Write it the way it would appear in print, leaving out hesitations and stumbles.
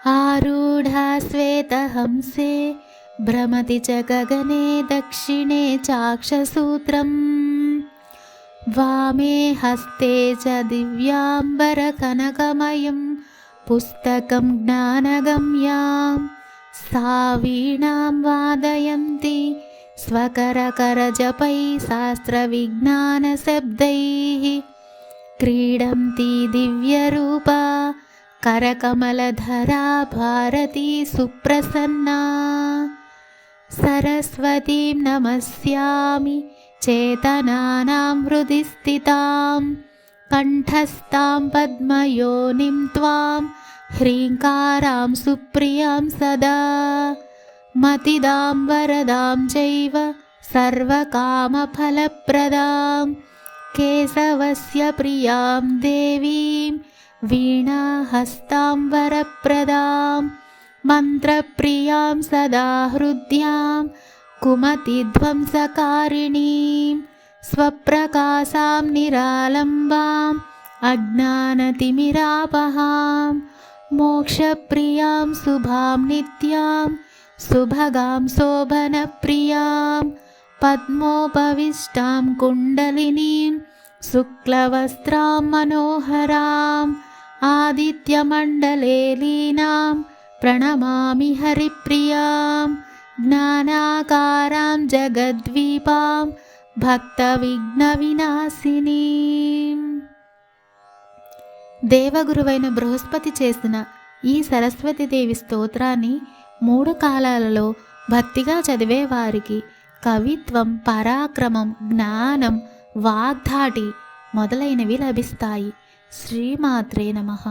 आरूढा श्वेतहंसे भ्रमति च गगने दक्षिणे चाक्षसूत्रम् वामे हस्ते च दिव्याम्बरकनकमयं पुस्तकं ज्ञानगम्यां सा वीणां वादयन्ती स्वकरकरजपैः शास्त्रविज्ञानशब्दैः क्रीडन्ती दिव्यरूपा करकमलधरा भारती सुप्रसन्ना। सरस्वतीं नमस्यामि चेतनानां हृदि स्थितां कण्ठस्थां पद्मयोनिं त्वां ह्रीङ्कारां सुप्रियां सदा मतिदां वरदां चैव सर्वकामफलप्रदां केशवस्य प्रियां देवीं वीणाहस्तां वरप्रदां मन्त्रप्रियां सदा हृद्यां कुमतिध्वंसकारिणीं स्वप्रकाशां निरालम्बाम् अज्ञानतिमिरापहां मोक्षप्रियां शुभां नित्यां सुभगां शोभनप्रियां पद्मोपविष्टां कुण्डलिनीं शुक्लवस्त्रां मनोहराम् आदित्यमण्डले लीनां प्रणमामि हरिप्रियां ज्ञानाकारां जगद्वीपां భక్తవిఘ్నవినాశినీం. దేవగురువైన బృహస్పతి చేసిన ఈ సరస్వతీదేవి స్తోత్రాన్ని 3 కాలాలలో భక్తిగా చదివే వారికి కవిత్వం, పరాక్రమం, జ్ఞానం, వాగ్ధాటి మొదలైనవి లభిస్తాయి. శ్రీమాత్రే నమః.